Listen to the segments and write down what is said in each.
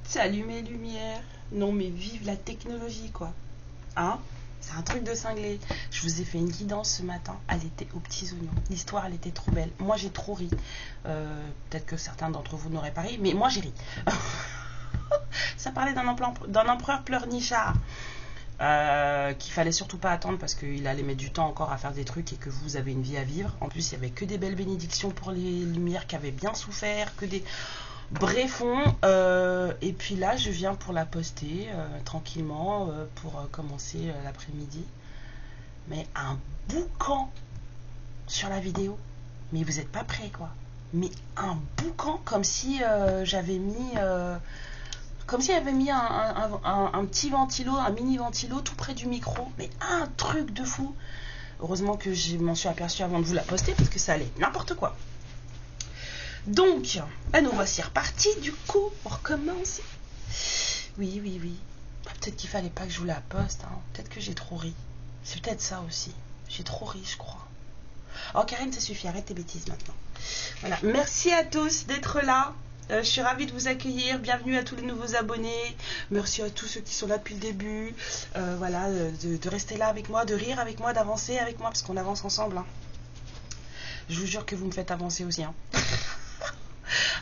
Salut mes lumières. Non mais vive la technologie quoi. Hein? C'est un truc de cinglé. Je vous ai fait une guidance ce matin. Elle était aux petits oignons. L'histoire elle était trop belle. Moi j'ai trop ri. Peut-être que certains d'entre vous n'auraient pas ri. Mais moi j'ai ri. Ça parlait d'un empereur pleurnichard. Qu'il fallait surtout pas attendre parce qu'il allait mettre du temps encore à faire des trucs et que vous avez une vie à vivre. En plus il y avait que des belles bénédictions pour les lumières qui avaient bien souffert. Que des... Brefons, et puis là je viens pour la poster tranquillement pour commencer l'après-midi. Mais un boucan sur la vidéo. Mais vous n'êtes pas prêts quoi. Mais un boucan comme si j'avais mis... comme si j'avais mis un petit ventilo, un mini ventilo tout près du micro. Mais un truc de fou. Heureusement que je m'en suis aperçue avant de vous la poster parce que ça allait n'importe quoi. Donc, nous voici repartis. Du coup, on recommence. Oui. Peut-être qu'il fallait pas que je vous la poste. Hein. Peut-être que j'ai trop ri. C'est peut-être ça aussi. J'ai trop ri, je crois. Oh, Karine, ça suffit. Arrête tes bêtises maintenant. Voilà. Merci à tous d'être là. Je suis ravie de vous accueillir. Bienvenue à tous les nouveaux abonnés. Merci à tous ceux qui sont là depuis le début. Voilà, de rester là avec moi, de rire avec moi, d'avancer avec moi, parce qu'on avance ensemble. Hein. Je vous jure que vous me faites avancer aussi. Hein.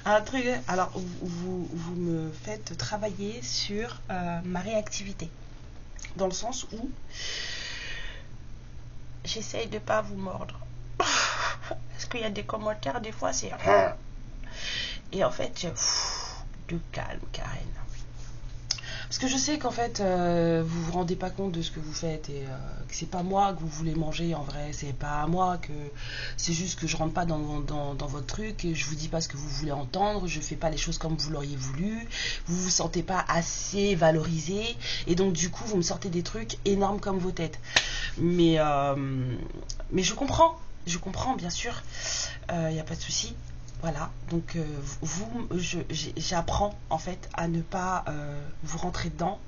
Un truc, alors vous me faites travailler sur ma réactivité, dans le sens où j'essaye de pas vous mordre parce qu'il y a des commentaires des fois c'est et en fait du calme Karen, parce que je sais qu'en fait vous vous rendez pas compte de ce que vous faites et que c'est pas moi que vous voulez manger en vrai, c'est pas à moi, que c'est juste que je rentre pas dans votre truc et je vous dis pas ce que vous voulez entendre, je fais pas les choses comme vous l'auriez voulu, vous vous sentez pas assez valorisé et donc du coup vous me sortez des trucs énormes comme vos têtes. Mais je comprends bien sûr, y a pas de souci. Voilà, donc j'apprends en fait à ne pas vous rentrer dedans,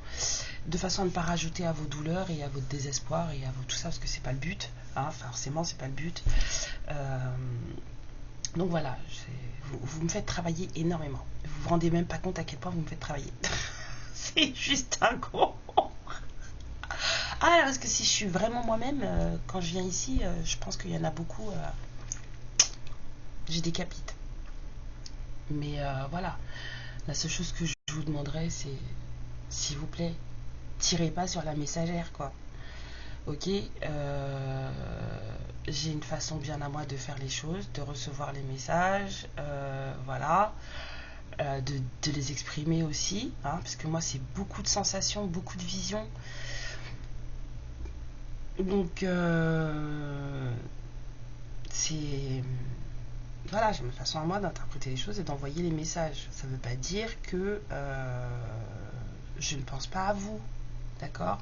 de façon à ne pas rajouter à vos douleurs et à votre désespoir et à tout ça, parce que c'est pas le but, hein, forcément c'est pas le but. Donc voilà, vous me faites travailler énormément. Vous vous rendez même pas compte à quel point vous me faites travailler. C'est juste un gros. Ah, parce que si je suis vraiment moi-même, quand je viens ici, je pense qu'il y en a beaucoup, j'ai des capites. Mais voilà, la seule chose que je vous demanderais, c'est, s'il vous plaît, tirez pas sur la messagère, quoi. Ok, j'ai une façon bien à moi de faire les choses, de recevoir les messages, voilà, de les exprimer aussi, hein, parce que moi, c'est beaucoup de sensations, beaucoup de visions. Donc, c'est... Voilà, j'ai ma façon à moi d'interpréter les choses et d'envoyer les messages. Ça ne veut pas dire que je ne pense pas à vous, d'accord?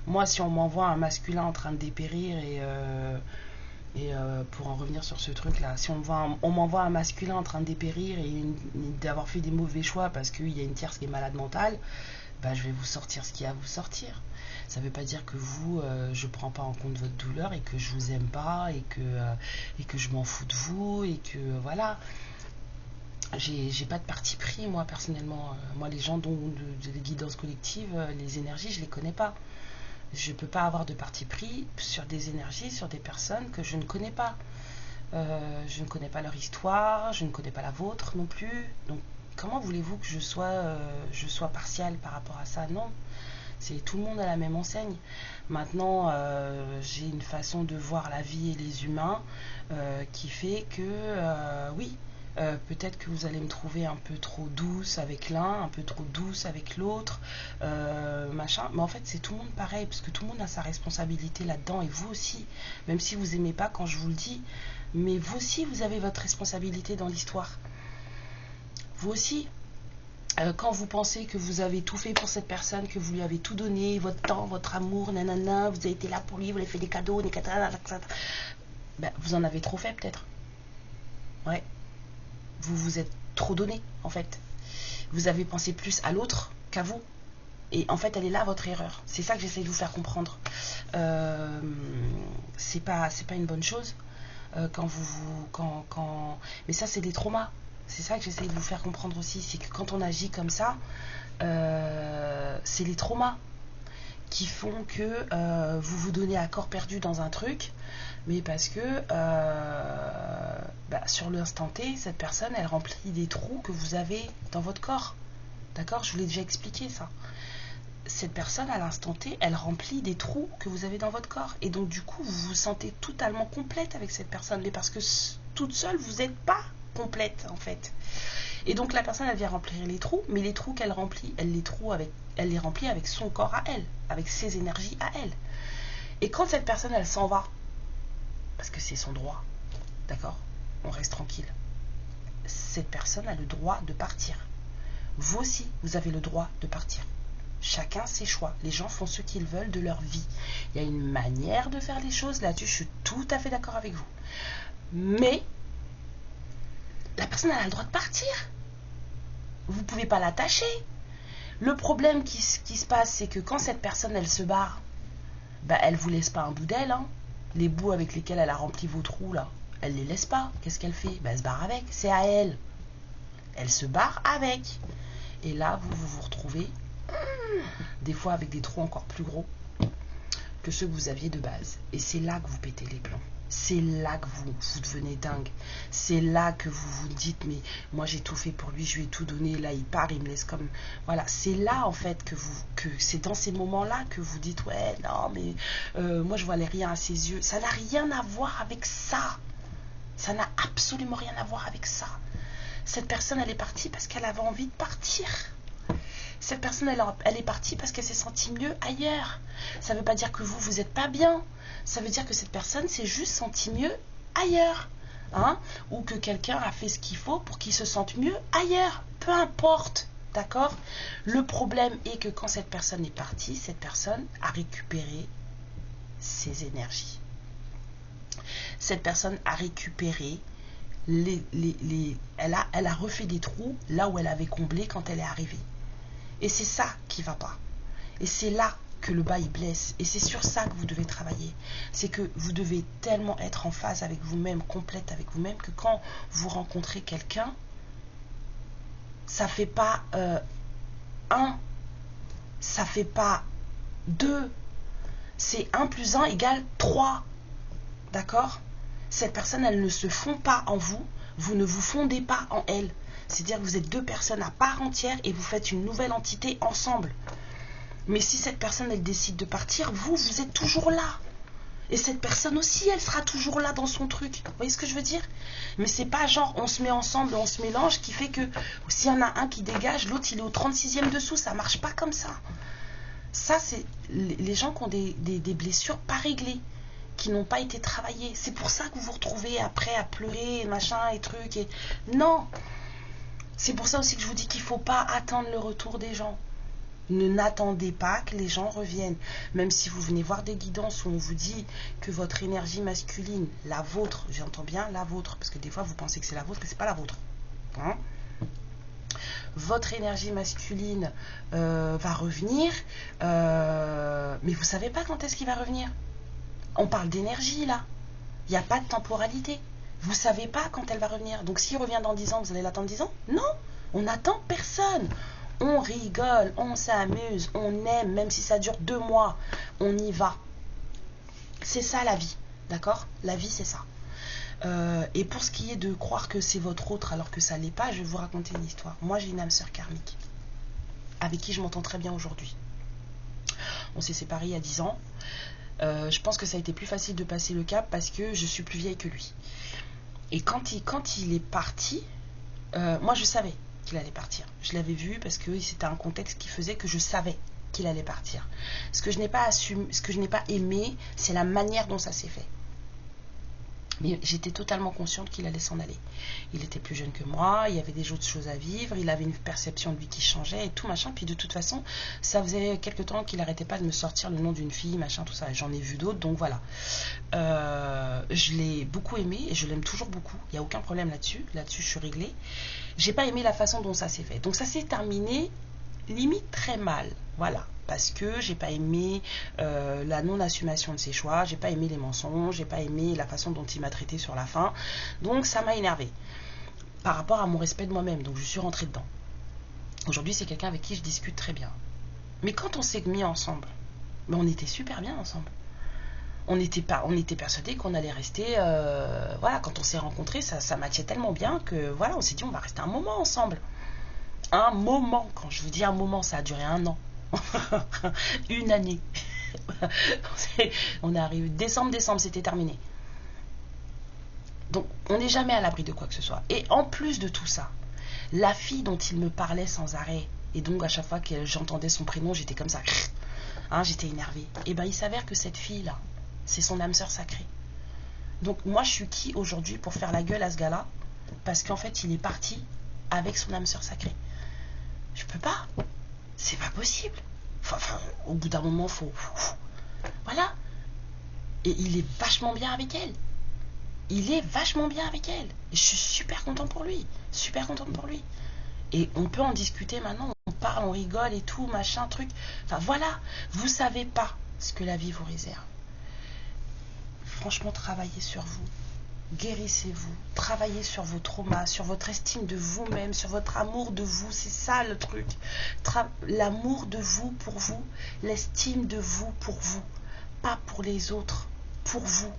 Moi, si on m'envoie un masculin en train de dépérir et pour en revenir sur ce truc-là, si on m'envoie un masculin en train de dépérir et d'avoir fait des mauvais choix parce qu'il y a une tierce qui est malade mentale, bah, je vais vous sortir ce qu'il y a à vous sortir. Ça ne veut pas dire que vous, je ne prends pas en compte votre douleur et que je vous aime pas et que je m'en fous de vous et que voilà. J'ai pas de parti pris moi personnellement. Moi les gens de guidance collective, les énergies, je les connais pas. Je peux pas avoir de parti pris sur des énergies, sur des personnes que je ne connais pas. Je ne connais pas leur histoire, je ne connais pas la vôtre non plus. Donc comment voulez-vous que je sois partiale par rapport à ça? Non. C'est tout le monde à la même enseigne. Maintenant, j'ai une façon de voir la vie et les humains qui fait que, oui, peut-être que vous allez me trouver un peu trop douce avec l'un, un peu trop douce avec l'autre, machin. Mais en fait, c'est tout le monde pareil, parce que tout le monde a sa responsabilité là-dedans, et vous aussi. Même si vous aimez pas quand je vous le dis, mais vous aussi, vous avez votre responsabilité dans l'histoire. Vous aussi. Quand vous pensez que vous avez tout fait pour cette personne, que vous lui avez tout donné, votre temps, votre amour, nanana, vous avez été là pour lui, vous lui avez fait des cadeaux, des katana, ben, vous en avez trop fait peut-être. Ouais. Vous vous êtes trop donné en fait. Vous avez pensé plus à l'autre qu'à vous. Et en fait, elle est là votre erreur. C'est ça que j'essaie de vous faire comprendre. C'est pas une bonne chose mais ça, c'est des traumas. C'est ça que j'essaie de vous faire comprendre aussi. C'est que quand on agit comme ça, c'est les traumas qui font que vous vous donnez à corps perdu dans un truc, mais parce que sur l'instant T, cette personne, elle remplit des trous que vous avez dans votre corps. D'accord? Je vous l'ai déjà expliqué ça. Cette personne, à l'instant T, elle remplit des trous que vous avez dans votre corps. Et donc, du coup, vous vous sentez totalement complète avec cette personne. Mais parce que toute seule, vous n'êtes pas complète, en fait. Et donc, la personne, elle vient remplir les trous. Mais les trous qu'elle remplit, elle les remplit avec son corps à elle. Avec ses énergies à elle. Et quand cette personne, elle s'en va, parce que c'est son droit, d'accord? On reste tranquille. Cette personne a le droit de partir. Vous aussi, vous avez le droit de partir. Chacun ses choix. Les gens font ce qu'ils veulent de leur vie. Il y a une manière de faire les choses. Là-dessus, je suis tout à fait d'accord avec vous. Mais la personne, elle a le droit de partir. Vous ne pouvez pas l'attacher. Le problème qui se passe, c'est que quand cette personne, elle se barre, elle ne vous laisse pas un bout d'elle. Hein. Les bouts avec lesquels elle a rempli vos trous, là, elle ne les laisse pas. Qu'est-ce qu'elle fait? Elle se barre avec. C'est à elle. Elle se barre avec. Et là, vous vous retrouvez des fois avec des trous encore plus gros que ceux que vous aviez de base. Et c'est là que vous pétez les plombs. C'est là que vous devenez dingue. C'est là que vous vous dites, mais moi j'ai tout fait pour lui, je lui ai tout donné, là il part, il me laisse comme... Voilà, c'est là en fait que c'est dans ces moments-là que vous dites, ouais, non, mais moi je vois rien à ses yeux. Ça n'a rien à voir avec ça. Ça n'a absolument rien à voir avec ça. Cette personne, elle est partie parce qu'elle avait envie de partir. Cette personne, elle est partie parce qu'elle s'est sentie mieux ailleurs. Ça ne veut pas dire que vous n'êtes pas bien. Ça veut dire que cette personne s'est juste sentie mieux ailleurs. Hein? Ou que quelqu'un a fait ce qu'il faut pour qu'il se sente mieux ailleurs. Peu importe. D'accord? Le problème est que quand cette personne est partie, cette personne a récupéré ses énergies. Cette personne a récupéré elle a refait des trous là où elle avait comblé quand elle est arrivée. Et c'est ça qui ne va pas. Et c'est là que le bas il blesse. Et c'est sur ça que vous devez travailler. C'est que vous devez tellement être en phase avec vous-même, complète avec vous-même, que quand vous rencontrez quelqu'un, ça ne fait pas 1, ça ne fait pas 2. C'est 1 plus 1 égale 3. D'accord? Cette personne, elle ne se fond pas en vous. Vous ne vous fondez pas en elle. C'est-à-dire que vous êtes deux personnes à part entière et vous faites une nouvelle entité ensemble. Mais si cette personne, elle décide de partir, vous êtes toujours là. Et cette personne aussi, elle sera toujours là dans son truc. Vous voyez ce que je veux dire? Mais c'est pas genre, on se met ensemble, on se mélange, qui fait que s'il y en a un qui dégage, l'autre, il est au 36e dessous. Ça marche pas comme ça. Ça, c'est les gens qui ont des blessures pas réglées, qui n'ont pas été travaillées. C'est pour ça que vous vous retrouvez après à pleurer, machin, et trucs. Et... Non. C'est pour ça aussi que je vous dis qu'il ne faut pas attendre le retour des gens. N'attendez pas que les gens reviennent. Même si vous venez voir des guidances où on vous dit que votre énergie masculine, la vôtre, j'entends bien la vôtre, parce que des fois vous pensez que c'est la vôtre, mais ce n'est pas la vôtre. Hein? Votre énergie masculine va revenir, mais vous ne savez pas quand est-ce qu'il va revenir. On parle d'énergie là. Il n'y a pas de temporalité. Vous ne savez pas quand elle va revenir. Donc s'il revient dans 10 ans, vous allez l'attendre 10 ans? Non, on n'attend personne. On rigole, on s'amuse, on aime, même si ça dure 2 mois, on y va. C'est ça la vie, d'accord? La vie, c'est ça. Et pour ce qui est de croire que c'est votre autre alors que ça ne l'est pas, je vais vous raconter une histoire. Moi, j'ai une âme sœur karmique avec qui je m'entends très bien aujourd'hui. On s'est séparés il y a 10 ans. Je pense que ça a été plus facile de passer le cap parce que je suis plus vieille que lui. Et quand il est parti, moi je savais qu'il allait partir. Je l'avais vu parce que c'était un contexte qui faisait que je savais qu'il allait partir. Ce que je n'ai pas aimé, c'est la manière dont ça s'est fait. Mais j'étais totalement consciente qu'il allait s'en aller. Il était plus jeune que moi, il y avait des autres choses à vivre, il avait une perception de lui qui changeait et tout machin. Puis de toute façon, ça faisait quelque temps qu'il n'arrêtait pas de me sortir le nom d'une fille, machin, tout ça. J'en ai vu d'autres, donc voilà. Je l'ai beaucoup aimé et je l'aime toujours beaucoup. Il n'y a aucun problème là-dessus. Là-dessus, je suis réglée. J'ai pas aimé la façon dont ça s'est fait. Donc ça s'est terminé limite très mal, voilà. Parce que j'ai pas aimé la non-assumation de ses choix, j'ai pas aimé les mensonges, j'ai pas aimé la façon dont il m'a traité sur la fin. Donc ça m'a énervé par rapport à mon respect de moi-même. Donc je suis rentrée dedans. Aujourd'hui, c'est quelqu'un avec qui je discute très bien. Mais quand on s'est mis ensemble, ben on était super bien ensemble. On était persuadés qu'on allait rester. Voilà, quand on s'est rencontrés, ça matchait tellement bien que voilà, on s'est dit on va rester un moment ensemble. Un moment, quand je vous dis un moment, ça a duré 1 an. Une année. On est arrivé décembre, c'était terminé. Donc on n'est jamais à l'abri de quoi que ce soit. Et en plus de tout ça, la fille dont il me parlait sans arrêt, et donc à chaque fois que j'entendais son prénom, j'étais comme ça, hein, j'étais énervée. Et ben il s'avère que cette fille-là, c'est son âme sœur sacrée. Donc moi je suis qui aujourd'hui pour faire la gueule à ce gars-là? Parce qu'en fait il est parti avec son âme sœur sacrée. Je peux pas. C'est pas possible. Enfin, au bout d'un moment, faut... Voilà. Et il est vachement bien avec elle. Il est vachement bien avec elle. Et je suis super content pour lui. Super contente pour lui. Et on peut en discuter maintenant. On parle, on rigole et tout, machin, truc. Enfin, voilà. Vous savez pas ce que la vie vous réserve. Franchement, travaillez sur vous. Guérissez-vous, travaillez sur vos traumas, sur votre estime de vous-même, sur votre amour de vous, c'est ça le truc. L'amour de vous pour vous, l'estime de vous pour vous, pas pour les autres, pour vous.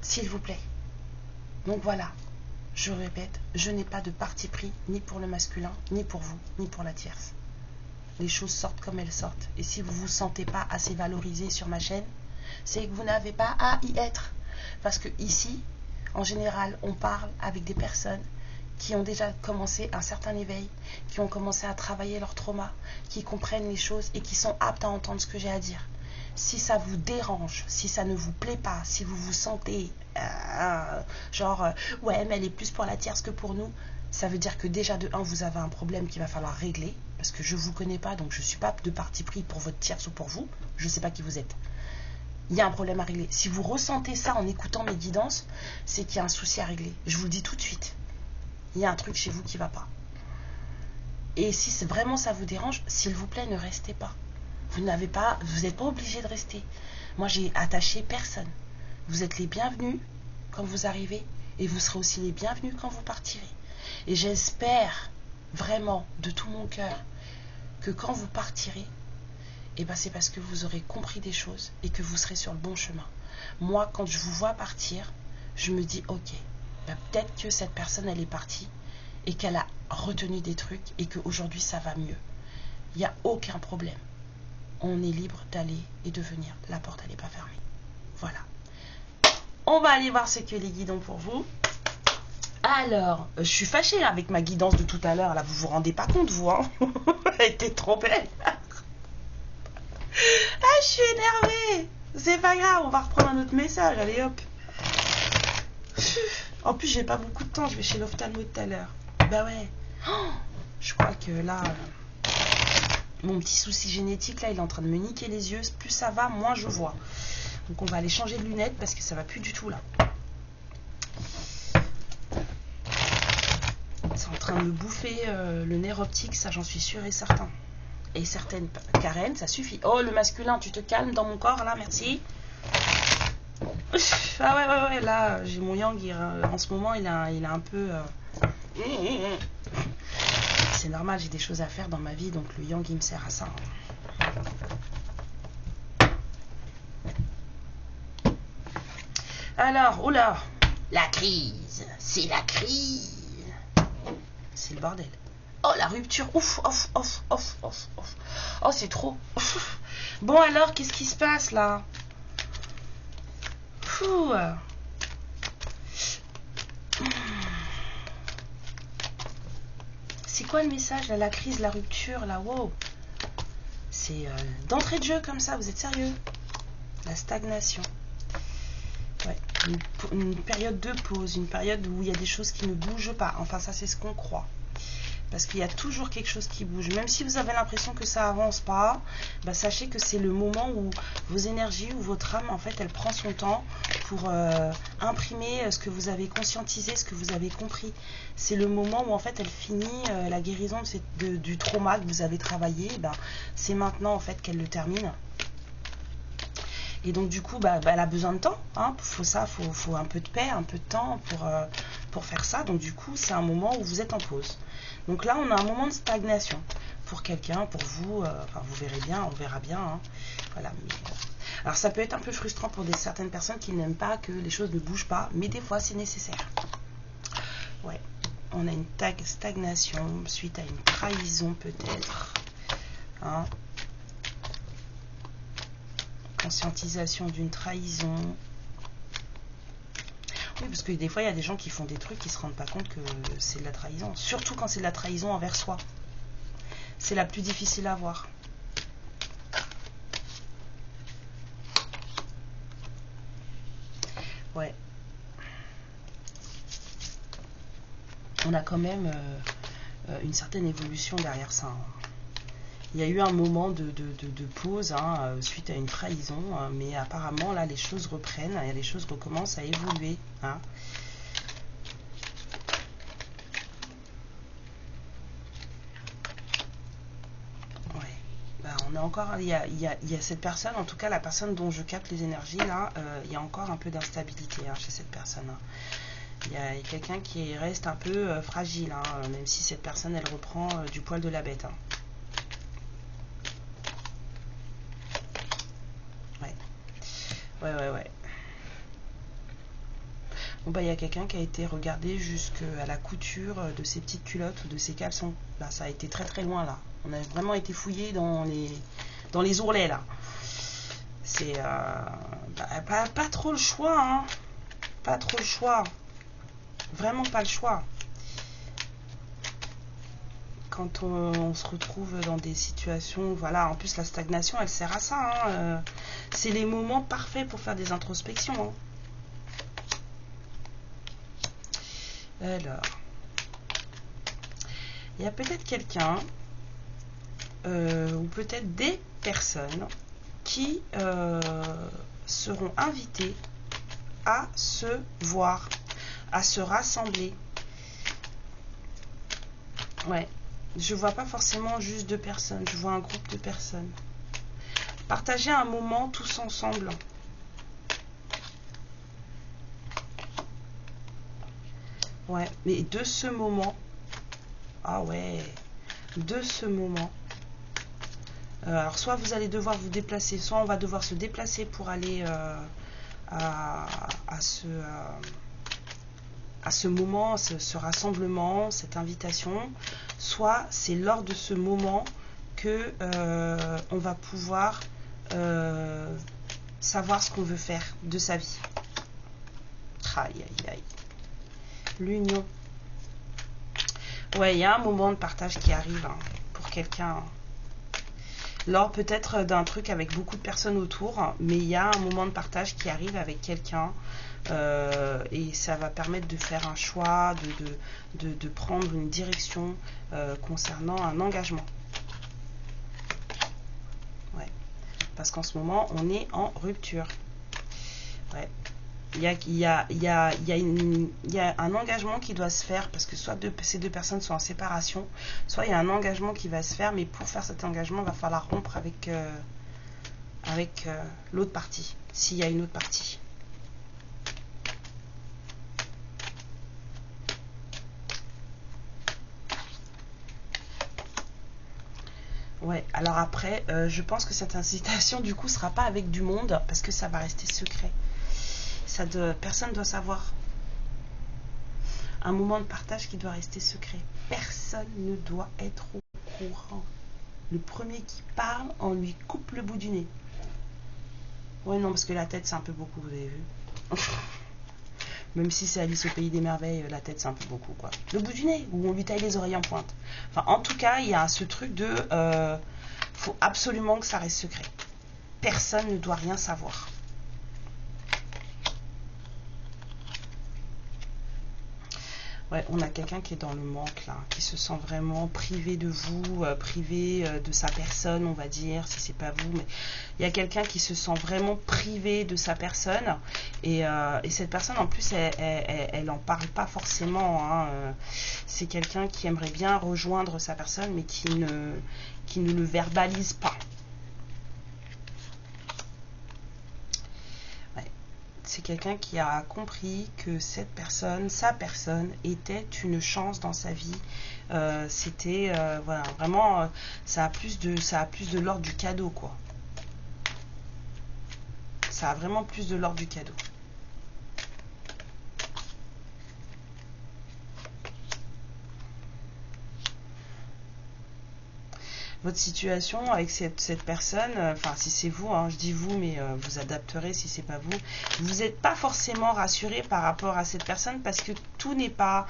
S'il vous plaît. Donc voilà, je répète, je n'ai pas de parti pris, ni pour le masculin, ni pour vous, ni pour la tierce. Les choses sortent comme elles sortent. Et si vous ne vous sentez pas assez valorisé sur ma chaîne, c'est que vous n'avez pas à y être. Parce que ici, en général, on parle avec des personnes qui ont déjà commencé un certain éveil, qui ont commencé à travailler leur trauma, qui comprennent les choses et qui sont aptes à entendre ce que j'ai à dire. Si ça vous dérange, si ça ne vous plaît pas, si vous vous sentez ouais, mais elle est plus pour la tierce que pour nous, ça veut dire que déjà de 1, vous avez un problème qu'il va falloir régler, parce que je ne vous connais pas, donc je ne suis pas de parti pris pour votre tierce ou pour vous, je ne sais pas qui vous êtes. Il y a un problème à régler. Si vous ressentez ça en écoutant mes guidances, c'est qu'il y a un souci à régler. Je vous le dis tout de suite. Il y a un truc chez vous qui ne va pas. Et si vraiment ça vous dérange, s'il vous plaît, ne restez pas. Vous n'êtes pas obligé de rester. Moi, j'ai attaché personne. Vous êtes les bienvenus quand vous arrivez et vous serez aussi les bienvenus quand vous partirez. Et j'espère vraiment de tout mon cœur que quand vous partirez, et ben c'est parce que vous aurez compris des choses et que vous serez sur le bon chemin. Moi, quand je vous vois partir, je me dis, ok, ben peut-être que cette personne, elle est partie et qu'elle a retenu des trucs et qu'aujourd'hui, ça va mieux. Il n'y a aucun problème. On est libre d'aller et de venir. La porte, elle n'est pas fermée. Voilà. On va aller voir ce que les guidons pour vous. Alors, je suis fâchée avec ma guidance de tout à l'heure. Là, vous vous rendez pas compte, vous, hein? Elle était trop belle. Ah, je suis énervée. C'est pas grave, on va reprendre un autre message. Allez, hop. En plus, j'ai pas beaucoup de temps. Je vais chez l'ophtalmo tout à l'heure. Bah ouais. Oh, je crois que là, mon petit souci génétique, là, il est en train de me niquer les yeux. Plus ça va, moins je vois. Donc, on va aller changer de lunettes parce que ça va plus du tout, là. C'est en train de me bouffer le nerf optique, ça, j'en suis sûre et certain. Et certaines. Karen, ça suffit. Oh, le masculin, tu te calmes dans mon corps, là, merci. Ah ouais, là, j'ai mon yang, en ce moment, il a un peu... C'est normal, j'ai des choses à faire dans ma vie, donc le yang, il me sert à ça. Alors, oula, la crise, c'est la crise. C'est le bordel. Oh, la rupture. Ouf. Oh, c'est trop. Ouf. Bon, alors, qu'est-ce qui se passe, là? Ouh. C'est quoi le message, là? La crise, la rupture, là? Wow. C'est d'entrée de jeu, comme ça. Vous êtes sérieux? La stagnation. Ouais. Une période de pause. Une période où il y a des choses qui ne bougent pas. Enfin, ça, c'est ce qu'on croit. parce qu'il y a toujours quelque chose qui bouge. Même si vous avez l'impression que ça avance pas, bah, sachez que c'est le moment où vos énergies ou votre âme, en fait, elle prend son temps pour imprimer ce que vous avez conscientisé, ce que vous avez compris. C'est le moment où, en fait, elle finit la guérison du trauma que vous avez travaillé. Bah, c'est maintenant, en fait, qu'elle le termine. Et donc du coup, elle a besoin de temps. Hein. Faut un peu de paix, un peu de temps pour faire ça. Donc du coup, c'est un moment où vous êtes en pause. Donc là, on a un moment de stagnation. Pour quelqu'un, pour vous, vous verrez bien, on verra bien. Hein. Voilà. Alors ça peut être un peu frustrant pour certaines personnes qui n'aiment pas que les choses ne bougent pas, mais des fois, c'est nécessaire. Ouais. On a une stagnation suite à une trahison peut-être. Hein. Conscientisation d'une trahison. Oui, parce que des fois, il y a des gens qui font des trucs qui ne se rendent pas compte que c'est de la trahison. Surtout quand c'est de la trahison envers soi. C'est la plus difficile à voir. Ouais. On a quand même une certaine évolution derrière ça. Hein. Il y a eu un moment de pause suite à une trahison, mais apparemment là les choses reprennent, les choses recommencent à évoluer. Hein. Ouais. On a encore, il y a cette personne, en tout cas la personne dont je capte les énergies là, il y a encore un peu d'instabilité chez cette personne. Hein. Il y a quelqu'un qui reste un peu fragile, même si cette personne elle reprend du poil de la bête. Hein. Ouais. Bon il y a quelqu'un qui a été regardé jusqu'à la couture de ses petites culottes ou de ses caleçons. Là, ça a été très très loin là. On a vraiment été fouillé dans les ourlets là. C'est pas trop le choix, hein. Pas trop le choix. Vraiment pas le choix. Quand on se retrouve dans des situations, voilà, en plus la stagnation elle sert à ça. Hein. C'est les moments parfaits pour faire des introspections. Hein. Alors, il y a peut-être quelqu'un ou peut-être des personnes qui seront invitées à se voir, à se rassembler. Ouais, je vois pas forcément juste 2 personnes, je vois un groupe de personnes. Partager un moment tous ensemble. Ouais, mais de ce moment, ah ouais, de ce moment, alors soit vous allez devoir vous déplacer, soit on va devoir se déplacer pour aller à ce moment, ce rassemblement, cette invitation, soit c'est lors de ce moment que on va pouvoir savoir ce qu'on veut faire de sa vie. Aïe aïe aïe. L'union. Ouais, il y a un moment de partage qui arrive pour quelqu'un. Lors peut-être d'un truc avec beaucoup de personnes autour, mais il y a un moment de partage qui arrive avec quelqu'un et ça va permettre de faire un choix, de prendre une direction concernant un engagement. Ouais. Parce qu'en ce moment, on est en rupture. Ouais. Il y a un engagement qui doit se faire parce que soit ces 2 personnes sont en séparation, soit il y a un engagement qui va se faire, mais pour faire cet engagement, il va falloir rompre avec l'autre partie, s'il y a une autre partie. Ouais, alors après, je pense que cette incitation, du coup, sera pas avec du monde parce que ça va rester secret. Personne ne doit savoir. Un moment de partage qui doit rester secret. Personne ne doit être au courant. Le premier qui parle, on lui coupe le bout du nez. Ouais, non, parce que la tête, c'est un peu beaucoup, vous avez vu. Même si c'est Alice au pays des merveilles, la tête, c'est un peu beaucoup, quoi. Le bout du nez, où on lui taille les oreilles en pointe. Enfin, en tout cas, il y a ce truc de... faut absolument que ça reste secret. Personne ne doit rien savoir. Ouais, on a quelqu'un qui est dans le manque là, qui se sent vraiment privé de vous, privé de sa personne, on va dire, si c'est pas vous, mais il y a quelqu'un qui se sent vraiment privé de sa personne, et cette personne en plus, elle en parle pas forcément, hein, c'est quelqu'un qui aimerait bien rejoindre sa personne, mais qui ne le verbalise pas. C'est quelqu'un qui a compris que cette personne, sa personne, était une chance dans sa vie. C'était voilà, vraiment, ça a plus de l'ordre du cadeau, quoi. Ça a vraiment plus de l'ordre du cadeau. Votre situation avec cette personne, enfin si c'est vous, hein, je dis vous, mais vous adapterez si c'est pas vous, vous n'êtes pas forcément rassuré par rapport à cette personne parce que tout n'est pas,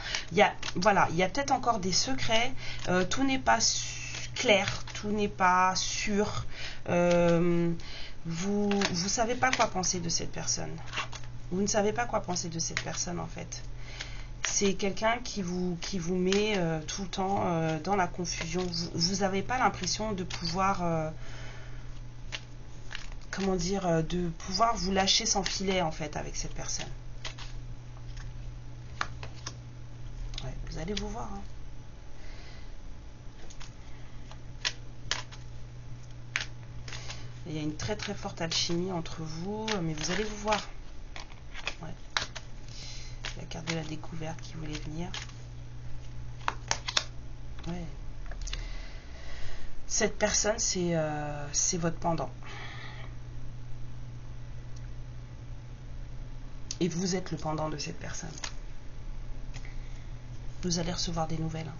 voilà, il y a peut-être encore des secrets, tout n'est pas clair, tout n'est pas sûr, vous savez pas quoi penser de cette personne, vous ne savez pas quoi penser de cette personne en fait. C'est quelqu'un qui vous met tout le temps dans la confusion. Vous n'avez pas l'impression de pouvoir, comment dire, de pouvoir vous lâcher sans filet en fait avec cette personne. Ouais, vous allez vous voir. Hein. Il y a une très très forte alchimie entre vous, mais vous allez vous voir. Ouais. La carte de la découverte qui voulait venir. Ouais. Cette personne, c'est votre pendant. Et vous êtes le pendant de cette personne. Vous allez recevoir des nouvelles.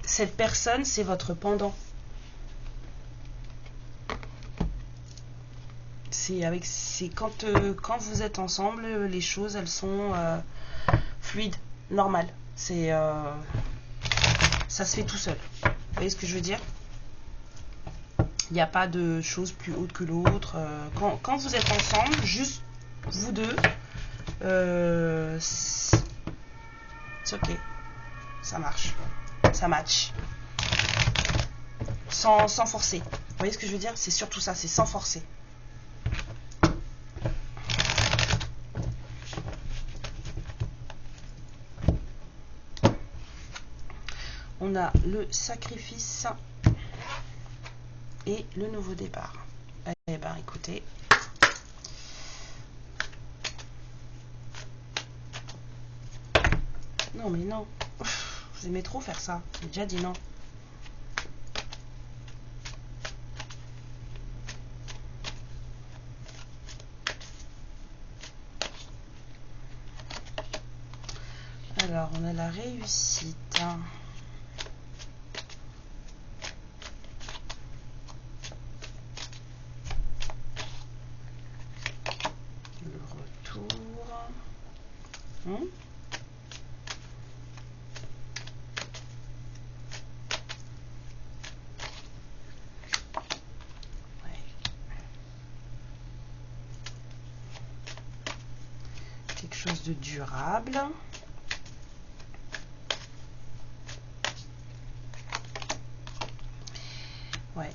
Cette personne, c'est votre pendant. C'est quand vous êtes ensemble, les choses, elles sont fluides, normales. Ça se fait tout seul. Vous voyez ce que je veux dire? Il n'y a pas de chose plus haute que l'autre. Quand vous êtes ensemble, juste vous deux, c'est ok. Ça marche. Ça match. Sans forcer. Vous voyez ce que je veux dire? C'est surtout ça, c'est sans forcer. On a le sacrifice et le nouveau départ. Eh ben écoutez, non mais non, vous aimez trop faire ça, j'ai déjà dit non. Alors on a la réussite. Quelque chose de durable. Ouais.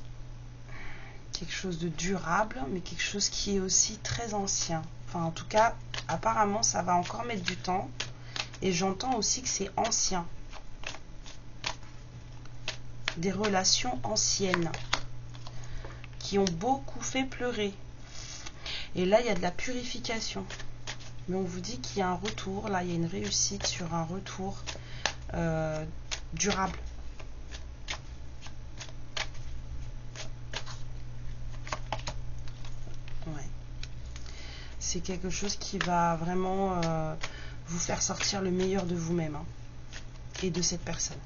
Quelque chose de durable, mais quelque chose qui est aussi très ancien. Enfin, en tout cas, apparemment, ça va encore mettre du temps. Et j'entends aussi que c'est ancien. Des relations anciennes qui ont beaucoup fait pleurer. Et là, il y a de la purification. Mais on vous dit qu'il y a un retour. Là, il y a une réussite sur un retour durable. Ouais. C'est quelque chose qui va vraiment vous faire sortir le meilleur de vous-même, hein, et de cette personne.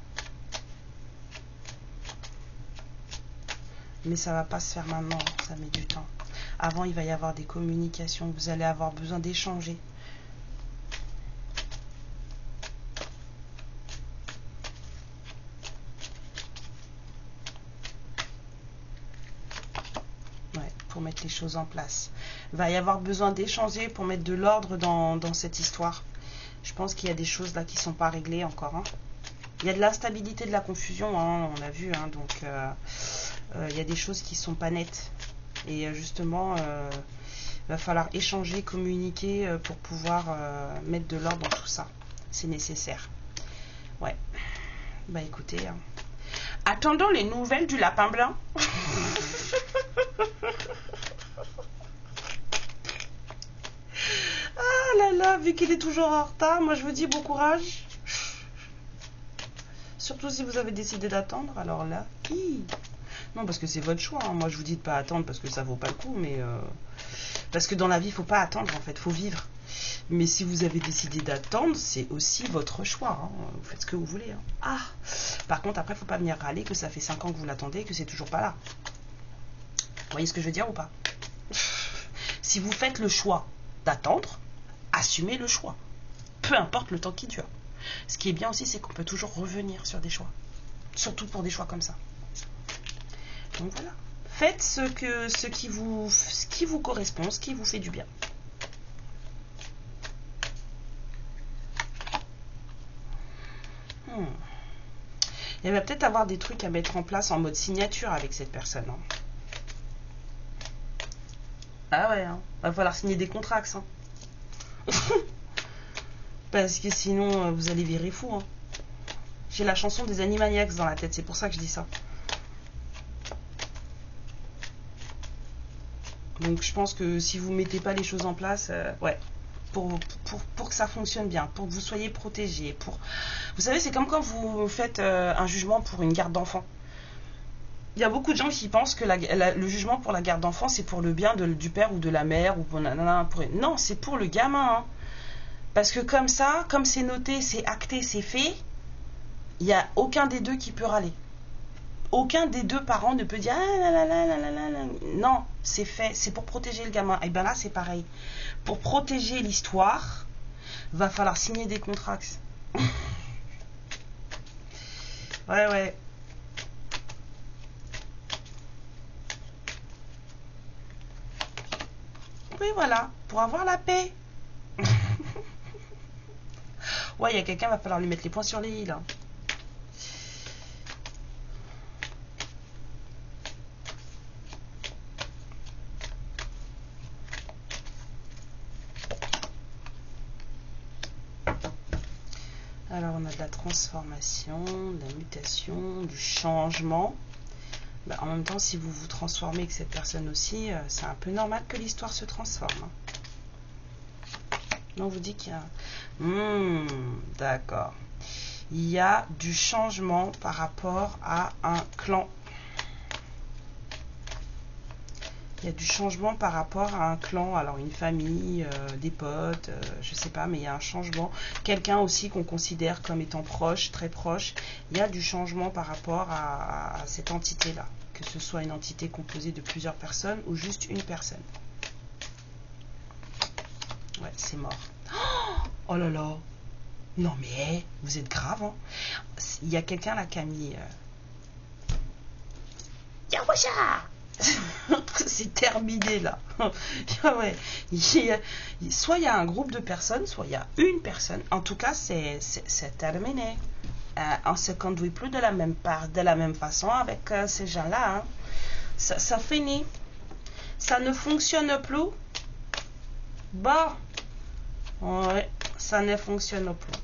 Mais ça va pas se faire maintenant, ça met du temps. Avant, il va y avoir des communications, vous allez avoir besoin d'échanger. Ouais. pour mettre les choses en place. Il va y avoir besoin d'échanger pour mettre de l'ordre dans cette histoire. Je pense qu'il y a des choses là qui ne sont pas réglées encore. Hein. Il y a de l'instabilité, de la confusion, hein, on a vu. Hein, donc, il y a des choses qui ne sont pas nettes. Et justement, il va falloir échanger, communiquer pour pouvoir mettre de l'ordre dans tout ça. C'est nécessaire. Ouais. Bah écoutez. Hein. Attendons les nouvelles du lapin blanc. Ah là là, vu qu'il est toujours en retard, moi je vous dis bon courage. Surtout si vous avez décidé d'attendre, alors là, non, parce que c'est votre choix. Hein. Moi je vous dis de pas attendre parce que ça vaut pas le coup, mais parce que dans la vie, il faut pas attendre en fait, faut vivre. Mais si vous avez décidé d'attendre, c'est aussi votre choix. Hein. Vous faites ce que vous voulez. Hein. Ah, par contre, après, il ne faut pas venir râler que ça fait 5 ans que vous l'attendez et que c'est toujours pas là. Vous voyez ce que je veux dire ou pas? Si vous faites le choix d'attendre, assumez le choix. Peu importe le temps qui dure. Ce qui est bien aussi, c'est qu'on peut toujours revenir sur des choix. Surtout pour des choix comme ça. Donc voilà. Faites ce qui vous correspond, ce qui vous fait du bien. Il va peut-être avoir des trucs à mettre en place en mode signature avec cette personne. Hein. Ah ouais, hein. Va falloir signer des contrats. Hein. Parce que sinon, vous allez virer fou. Hein. J'ai la chanson des Animaniacs dans la tête, c'est pour ça que je dis ça. Donc je pense que si vous ne mettez pas les choses en place, ouais. Pour que ça fonctionne bien, pour que vous soyez protégé. Vous savez, c'est comme quand vous faites un jugement pour une garde d'enfant. Il y a beaucoup de gens qui pensent que le jugement pour la garde d'enfant, c'est pour le bien du père ou de la mère. Non, c'est pour le gamin. Hein. Parce que comme ça, comme c'est noté, c'est acté, c'est fait, il n'y a aucun des deux qui peut râler. Aucun des deux parents ne peut dire ah, là, là, là, là, là, là. Non, c'est fait, c'est pour protéger le gamin. Et bien là, c'est pareil. Pour protéger l'histoire, va falloir signer des contrats. Ouais. Oui, voilà, pour avoir la paix. Ouais, il y a quelqu'un, va falloir lui mettre les points sur les i, là. Alors, on a de la transformation, de la mutation, du changement. Bah, en même temps, si vous vous transformez avec cette personne aussi, c'est un peu normal que l'histoire se transforme. On vous dit qu'il y a... d'accord. Il y a du changement par rapport à un clan. Il y a du changement par rapport à un clan, alors une famille, des potes, je sais pas, mais il y a un changement. Quelqu'un aussi qu'on considère comme étant proche, très proche. Il y a du changement par rapport à cette entité-là. Que ce soit une entité composée de plusieurs personnes ou juste une personne. Ouais, c'est mort. Oh là là. Non mais, vous êtes grave, hein. Il y a quelqu'un là qui a mis... Yahweh. C'est terminé là. Ouais. Soit il y a un groupe de personnes, soit il y a une personne. En tout cas, c'est terminé. On ne se conduit plus de la même part, de la même façon avec ces gens-là. Hein. Ça finit. Ça ne fonctionne plus. Bon. Ouais, ça ne fonctionne plus.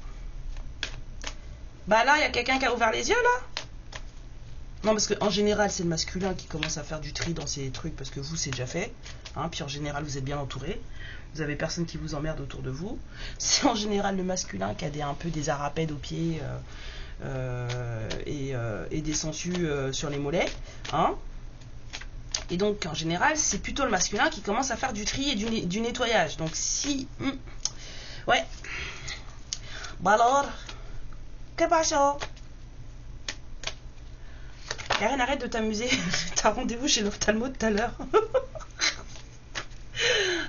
Bah là, il y a quelqu'un qui a ouvert les yeux là. Non, parce qu'en général, c'est le masculin qui commence à faire du tri dans ces trucs, parce que vous, c'est déjà fait. Hein, puis en général, vous êtes bien entouré. Vous avez personne qui vous emmerde autour de vous. C'est en général le masculin qui a un peu des arapèdes aux pieds et des sangsues sur les mollets. Hein. Et donc, en général, c'est plutôt le masculin qui commence à faire du tri et du nettoyage. Donc, si... ouais. Bah alors, que passe? Karen, arrête de t'amuser. T'as rendez-vous chez l'ophtalmo tout à l'heure.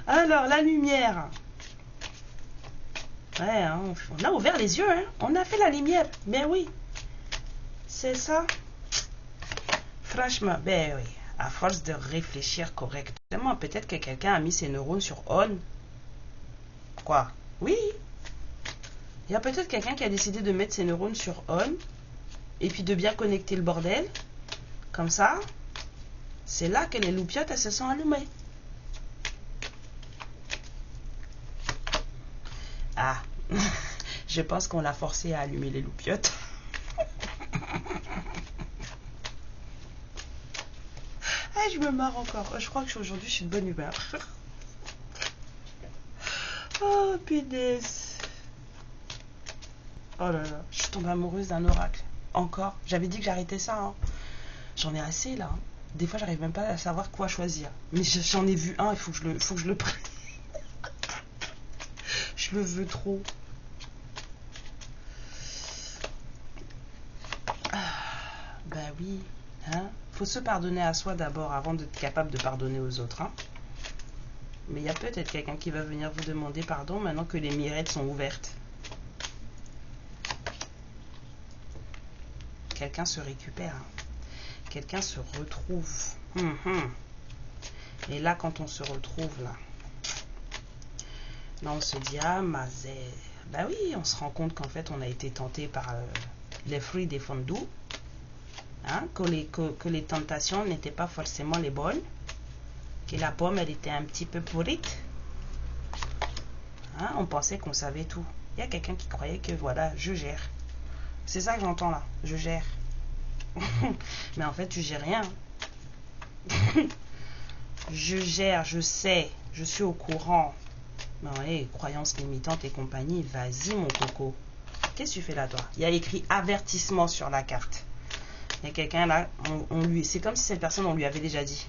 Alors, la lumière. Ouais, hein, on a ouvert les yeux. Hein. On a fait la lumière. Ben oui. C'est ça. Franchement, ben oui. À force de réfléchir correctement, peut-être que quelqu'un a mis ses neurones sur on. Quoi? Oui. Il y a peut-être quelqu'un qui a décidé de mettre ses neurones sur on et puis de bien connecter le bordel. Comme ça, c'est là que les loupiottes, elles se sont allumées. Ah, je pense qu'on l'a forcé à allumer les loupiottes. Ah, je me marre encore. Je crois que aujourd'hui, je suis de bonne humeur. Oh, punaise. Oh là là, je suis tombée amoureuse d'un oracle. Encore. J'avais dit que j'arrêtais ça. Hein. J'en ai assez là. Hein. Des fois, j'arrive même pas à savoir quoi choisir. Mais j'en ai vu un, il faut que je le prenne. Je le veux trop. Bah oui. Hein? Faut se pardonner à soi d'abord avant d'être capable de pardonner aux autres. Hein? Mais il y a peut-être quelqu'un qui va venir vous demander pardon maintenant que les mirettes sont ouvertes. Quelqu'un se récupère. Hein? Quelqu'un se retrouve. Et là, quand on se retrouve, là on se dit, ah, mazé. Bah oui, on se rend compte qu'en fait, on a été tenté par les fruits des fondus. Hein, que les tentations n'étaient pas forcément les bonnes. Que la pomme, elle était un petit peu pourrite. Hein, on pensait qu'on savait tout. Il y a quelqu'un qui croyait que, voilà, je gère. C'est ça que j'entends là, je gère. Mais en fait, tu gères rien. Je gère, je sais, je suis au courant. Non, ouais, croyances limitantes et compagnie, vas-y mon coco. Qu'est-ce que tu fais là, toi? Il y a écrit avertissement sur la carte. Il y a quelqu'un là, c'est comme si cette personne, on lui avait déjà dit.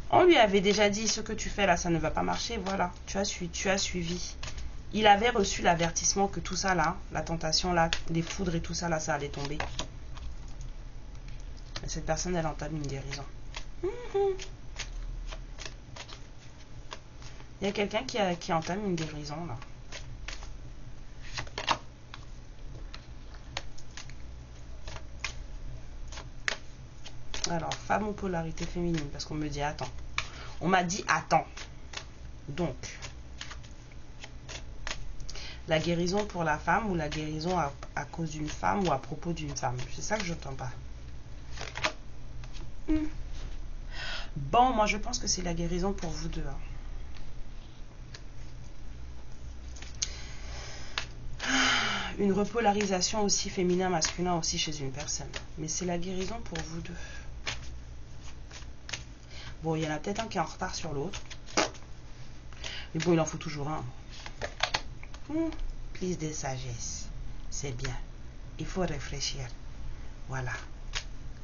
On lui avait déjà dit, ce que tu fais là, ça ne va pas marcher, voilà. Tu as suivi. Il avait reçu l'avertissement que tout ça là, la tentation là, les foudres et tout ça là, ça allait tomber. Et cette personne, elle entame une guérison. Il y a quelqu'un qui entame une guérison là. Alors, femme ou polarité féminine, parce qu'on me dit attends. On m'a dit attends. Donc, la guérison pour la femme ou la guérison à cause d'une femme ou à propos d'une femme. C'est ça que je n'entends pas. Bon, moi je pense que c'est la guérison pour vous deux. Une repolarisation aussi féminin-masculin aussi chez une personne. Mais c'est la guérison pour vous deux. Bon, il y en a peut-être un qui est en retard sur l'autre. Mais bon, il en faut toujours un. Plus de sagesse. C'est bien. Il faut réfléchir. Voilà.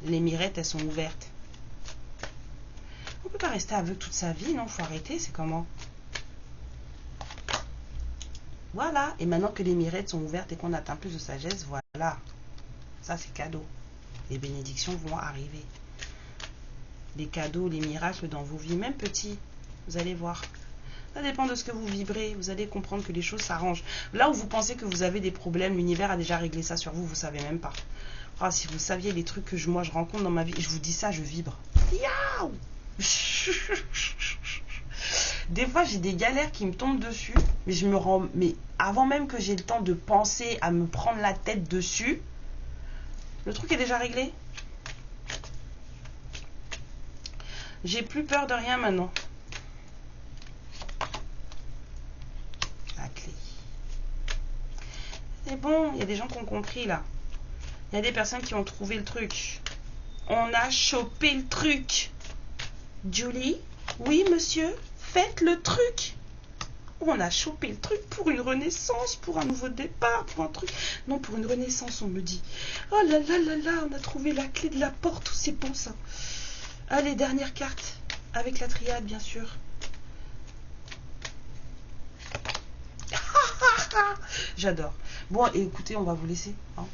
Les mirettes, elles sont ouvertes. On peut pas rester aveugle toute sa vie, non? Faut arrêter, c'est comment? Voilà. Et maintenant que les mirettes sont ouvertes et qu'on atteint plus de sagesse, voilà. Ça, c'est cadeau. Les bénédictions vont arriver. Les cadeaux, les miracles dans vos vies, même petits. Vous allez voir. Ça dépend de ce que vous vibrez. Vous allez comprendre que les choses s'arrangent. Là où vous pensez que vous avez des problèmes, l'univers a déjà réglé ça sur vous. Vous ne savez même pas. Ah, si vous saviez les trucs que moi je rencontre dans ma vie, je vous dis ça, je vibre. Yaouh. Des fois, j'ai des galères qui me tombent dessus, mais je me rends. Mais avant même que j'ai le temps de penser à me prendre la tête dessus, le truc est déjà réglé. J'ai plus peur de rien maintenant. La clé. C'est bon, il y a des gens qui ont compris là. Il y a des personnes qui ont trouvé le truc. On a chopé le truc. Julie, oui monsieur, faites le truc. On a chopé le truc pour une renaissance, pour un nouveau départ, pour un truc. Non, pour une renaissance, on me dit. Oh là là là là, on a trouvé la clé de la porte, c'est bon ça. Allez, dernière carte, avec la triade bien sûr. J'adore. Bon, écoutez, on va vous laisser. Hein.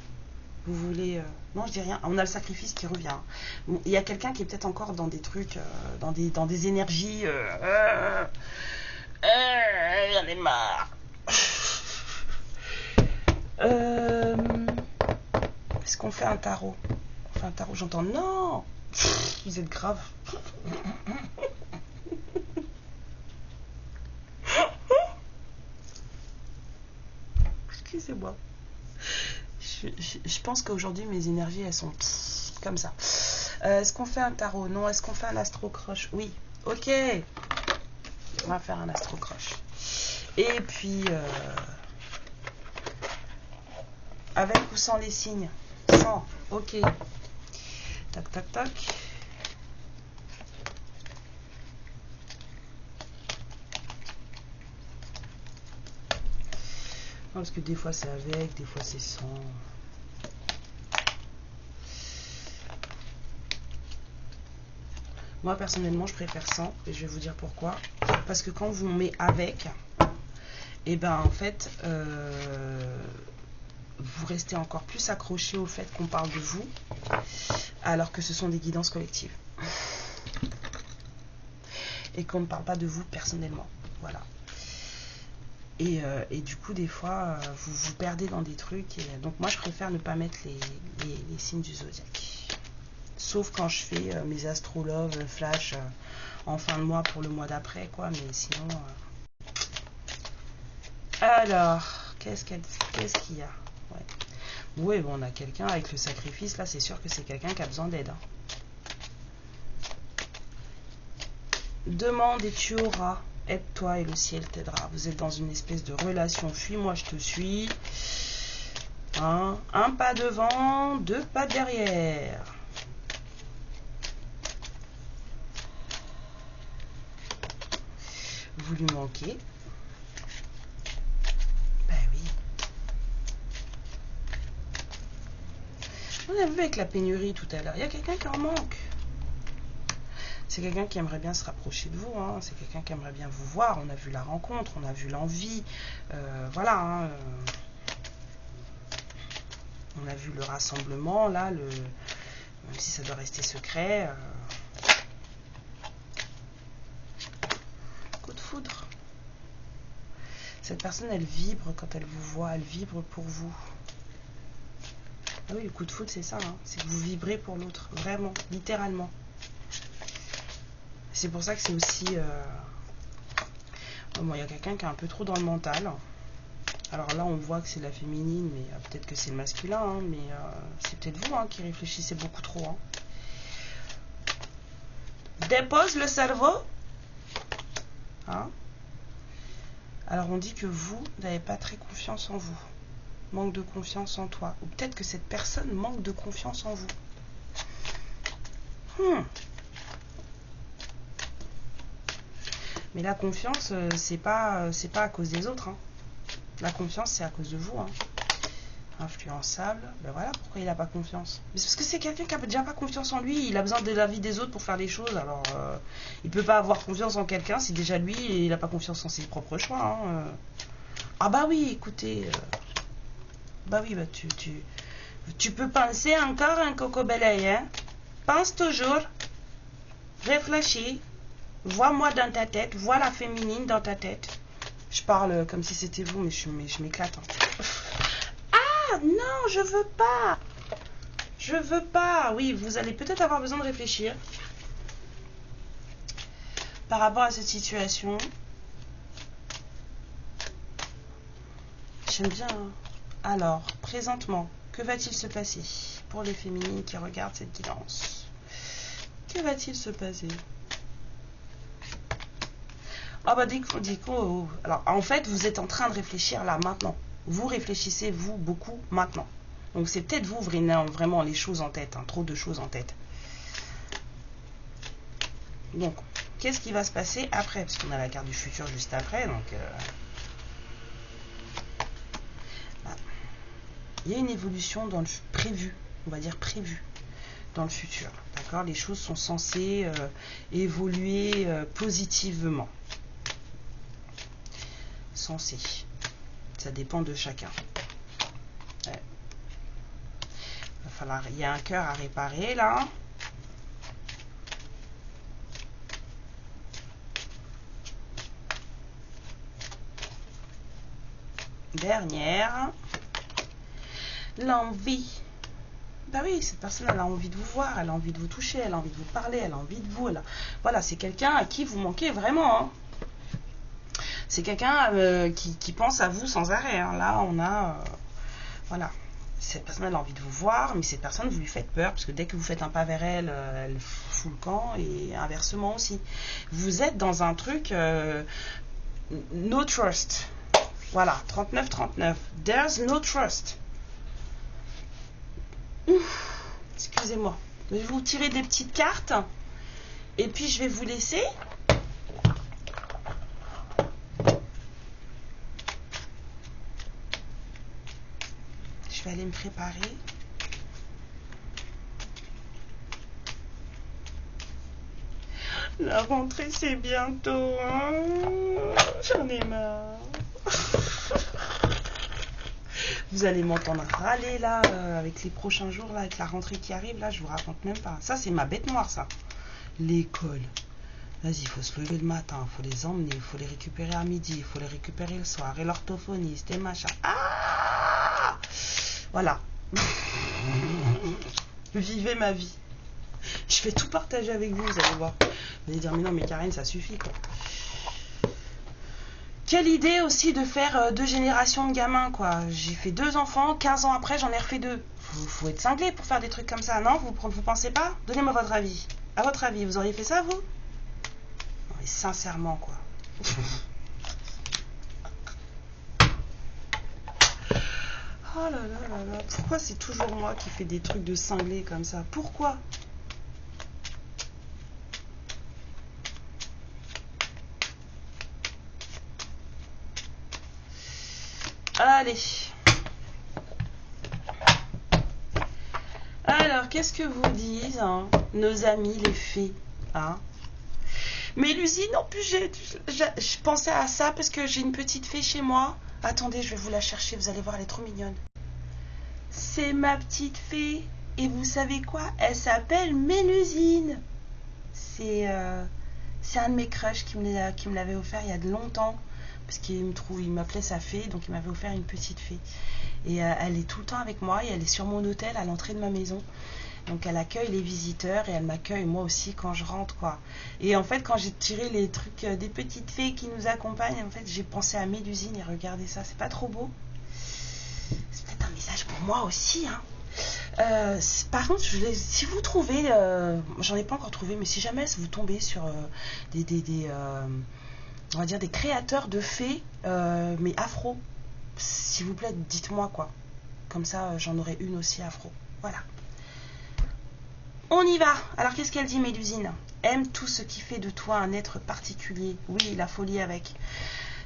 Vous voulez... Non, je dis rien. On a le sacrifice qui revient. Bon, il y a quelqu'un qui est peut-être encore dans des trucs, dans des énergies... J'en ai marre. Est-ce qu'on fait un tarot? On fait un tarot, j'entends. Non. Vous êtes grave. Excusez-moi. Je pense qu'aujourd'hui, mes énergies, elles sont comme ça. Est-ce qu'on fait un tarot? Non. Est-ce qu'on fait un astro-croche? Oui. Ok. On va faire un astro-croche. Et puis, avec ou sans les signes? Sans. Ok. Tac, tac, tac. Non, parce que des fois c'est avec, des fois c'est sans. Moi personnellement je préfère sans, et je vais vous dire pourquoi. Parce que quand vous met avec, et ben en fait vous restez encore plus accroché au fait qu'on parle de vous, alors que ce sont des guidances collectives. Et qu'on ne parle pas de vous personnellement. Voilà. Et du coup, des fois, vous vous perdez dans des trucs. Et donc, moi, je préfère ne pas mettre les signes du zodiaque. Sauf quand je fais mes astrologues flash en fin de mois pour le mois d'après, quoi. Mais sinon... Alors, qu'est-ce qu'il y a? Ouais. Oui, bon, on a quelqu'un avec le sacrifice. Là, c'est sûr que c'est quelqu'un qui a besoin d'aide. Hein. Demande et tu auras. Aide-toi et le ciel t'aidera. Vous êtes dans une espèce de relation. Fuis-moi, je te suis. Hein? Un pas devant, deux pas derrière. Vous lui manquez. Ben oui. On a vu avec la pénurie tout à l'heure. Il y a quelqu'un qui en manque. C'est quelqu'un qui aimerait bien se rapprocher de vous. Hein. C'est quelqu'un qui aimerait bien vous voir. On a vu la rencontre, on a vu l'envie. Voilà. Hein. On a vu le rassemblement. Là, même si ça doit rester secret. Coup de foudre. Cette personne, elle vibre quand elle vous voit. Elle vibre pour vous. Ah oui, le coup de foudre, c'est ça. Hein. C'est que vous vibrez pour l'autre. Vraiment. Littéralement. C'est pour ça que c'est aussi... Bon, il y a quelqu'un qui est un peu trop dans le mental. Alors là, on voit que c'est la féminine, mais peut-être que c'est le masculin. Hein, mais c'est peut-être vous qui réfléchissez beaucoup trop. Hein. Dépose le cerveau. Hein. Alors on dit que vous n'avez pas très confiance en vous. Manque de confiance en toi. Ou peut-être que cette personne manque de confiance en vous. Mais la confiance, c'est pas à cause des autres. Hein. La confiance, c'est à cause de vous. Hein. Influençable, ben voilà pourquoi il n'a pas confiance. Mais c'est parce que c'est quelqu'un qui n'a déjà pas confiance en lui. Il a besoin de l'avis des autres pour faire les choses. Alors, il peut pas avoir confiance en quelqu'un si déjà lui, il n'a pas confiance en ses propres choix. Hein. Ah bah oui, écoutez. Bah oui, bah tu peux penser encore un coco beleille, hein. Pense toujours. Réfléchis. Vois-moi dans ta tête. Vois la féminine dans ta tête. Je parle comme si c'était vous, mais je m'éclate. Hein. Ah non, je veux pas. Je veux pas. Oui, vous allez peut-être avoir besoin de réfléchir par rapport à cette situation. J'aime bien. Hein. Alors, présentement, que va-t-il se passer pour les féminines qui regardent cette guidance? Que va-t-il se passer? Ah bah du coup, alors en fait vous êtes en train de réfléchir là maintenant. Vous réfléchissez vous beaucoup maintenant. Donc c'est peut-être vous vraiment les choses en tête, hein, trop de choses en tête. Donc qu'est-ce qui va se passer après? Parce qu'on a la carte du futur juste après, donc il y a une évolution dans le prévu, on va dire prévu dans le futur. D'accord? Les choses sont censées évoluer positivement. Censé. Ça dépend de chacun. Ouais. Il y a un cœur à réparer là. Dernière. L'envie Bah oui, cette personne, elle a envie de vous voir, elle a envie de vous toucher, elle a envie de vous parler, elle a envie de vous. Voilà, c'est quelqu'un à qui vous manquez vraiment. Hein. C'est quelqu'un qui pense à vous sans arrêt. Hein. Là, on a... voilà. Cette personne, elle a envie de vous voir, mais cette personne, vous lui faites peur, parce que dès que vous faites un pas vers elle, elle fout le camp, et inversement aussi. Vous êtes dans un truc... no trust. Voilà, 39-39. There's no trust. Excusez-moi. Je vais vous tirer des petites cartes. Et puis, je vais vous laisser. Je vais aller me préparer. La rentrée, c'est bientôt. Hein, j'en ai marre. Vous allez m'entendre râler là, avec les prochains jours, là, avec la rentrée qui arrive, là, je vous raconte même pas. Ça, c'est ma bête noire, ça. L'école. Vas-y, il faut se lever le matin, il faut les emmener, il faut les récupérer à midi, il faut les récupérer le soir, et l'orthophoniste, et machin. Ah, voilà. Vivez ma vie. Je vais tout partager avec vous, vous allez voir. Vous allez dire, mais non, mais Karine, ça suffit, quoi. Quelle idée aussi de faire 2 générations de gamins, quoi. J'ai fait 2 enfants, 15 ans après, j'en ai refait 2. Faut être cinglé pour faire des trucs comme ça, non? Vous pensez pas? Donnez-moi votre avis. À votre avis, vous auriez fait ça, vous? Non, mais sincèrement, quoi. Oh là là là là. Pourquoi c'est toujours moi qui fais des trucs de cinglé comme ça? Pourquoi? Allez. Alors, qu'est-ce que vous disent hein, nos amis les fées hein? Mais Lucie, non plus, je pensais à ça parce que j'ai une petite fée chez moi. Attendez, je vais vous la chercher, vous allez voir, elle est trop mignonne. C'est ma petite fée. Et vous savez quoi? Elle s'appelle Mélusine. C'est un de mes crushs qui me l'avait offert il y a de longtemps. Parce qu'il m'appelait sa fée, donc il m'avait offert une petite fée. Et elle est tout le temps avec moi et elle est sur mon hôtel à l'entrée de ma maison. Donc elle accueille les visiteurs et elle m'accueille moi aussi quand je rentre, quoi. Et en fait, quand j'ai tiré les trucs des petites fées qui nous accompagnent, en fait, j'ai pensé à Mélusine et regardez ça, c'est pas trop beau? C'est peut-être un message pour moi aussi, hein. Par contre, si vous trouvez, j'en ai pas encore trouvé, mais si jamais vous tombez sur on va dire des créateurs de fées, mais afro, s'il vous plaît, dites-moi quoi. Comme ça, j'en aurai une aussi afro. Voilà. On y va. Alors, qu'est-ce qu'elle dit, Mélusine? Aime tout ce qui fait de toi un être particulier. Oui, la folie avec.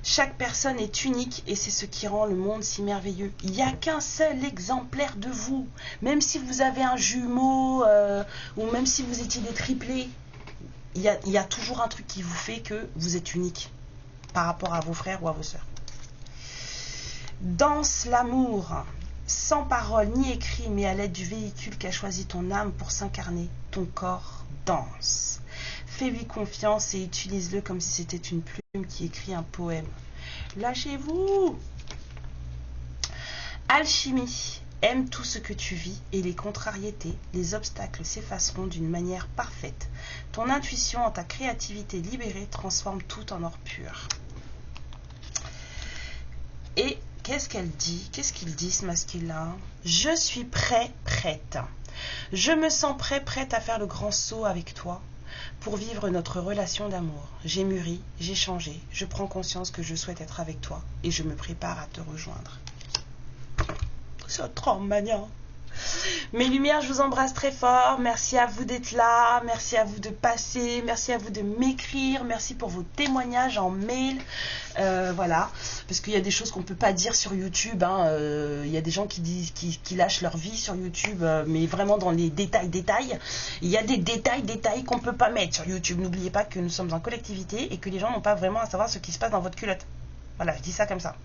Chaque personne est unique et c'est ce qui rend le monde si merveilleux. Il n'y a qu'un seul exemplaire de vous. Même si vous avez un jumeau ou même si vous étiez des triplés, il y a toujours un truc qui vous fait que vous êtes unique par rapport à vos frères ou à vos sœurs. Danse l'amour, sans parole ni écrit, mais à l'aide du véhicule qu'a choisi ton âme pour s'incarner. Ton corps danse. Fais-lui confiance et utilise-le comme si c'était une plume qui écrit un poème. Lâchez-vous. Alchimie. Aime tout ce que tu vis et les contrariétés, les obstacles s'effaceront d'une manière parfaite. Ton intuition en ta créativité libérée transforme tout en or pur. Et qu'est-ce qu'elle dit? Qu'est-ce qu'il dit ce masculin? Je suis prêt, prête. Je me sens prêt, prête à faire le grand saut avec toi pour vivre notre relation d'amour. J'ai mûri, j'ai changé, je prends conscience que je souhaite être avec toi et je me prépare à te rejoindre. C'est trop mignon. Mes lumières, je vous embrasse très fort. Merci à vous d'être là. Merci à vous de passer. Merci à vous de m'écrire. Merci pour vos témoignages en mail. Voilà. Parce qu'il y a des choses qu'on ne peut pas dire sur YouTube. Hein. Il y a des gens qui lâchent leur vie sur YouTube, mais vraiment dans les détails. Il y a des détails qu'on ne peut pas mettre sur YouTube. N'oubliez pas que nous sommes en collectivité et que les gens n'ont pas vraiment à savoir ce qui se passe dans votre culotte. Voilà, je dis ça comme ça.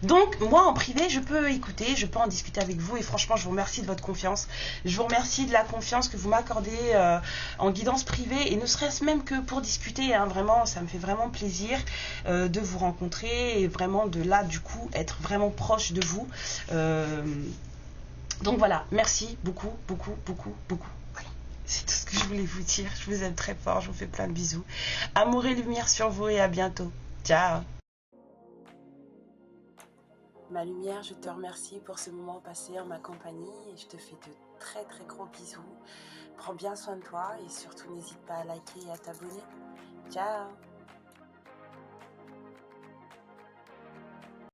Donc, moi, en privé, je peux écouter, je peux en discuter avec vous. Et franchement, je vous remercie de votre confiance. Je vous remercie de la confiance que vous m'accordez en guidance privée. Et ne serait-ce même que pour discuter. Hein, vraiment, ça me fait vraiment plaisir de vous rencontrer. Et vraiment de là, du coup, être vraiment proche de vous. Donc voilà, merci beaucoup, beaucoup, beaucoup, beaucoup. Voilà. C'est tout ce que je voulais vous dire. Je vous aime très fort, je vous fais plein de bisous. Amour et lumière sur vous et à bientôt. Ciao. Ma lumière, je te remercie pour ce moment passé en ma compagnie et je te fais de très très gros bisous. Prends bien soin de toi et surtout n'hésite pas à liker et à t'abonner. Ciao.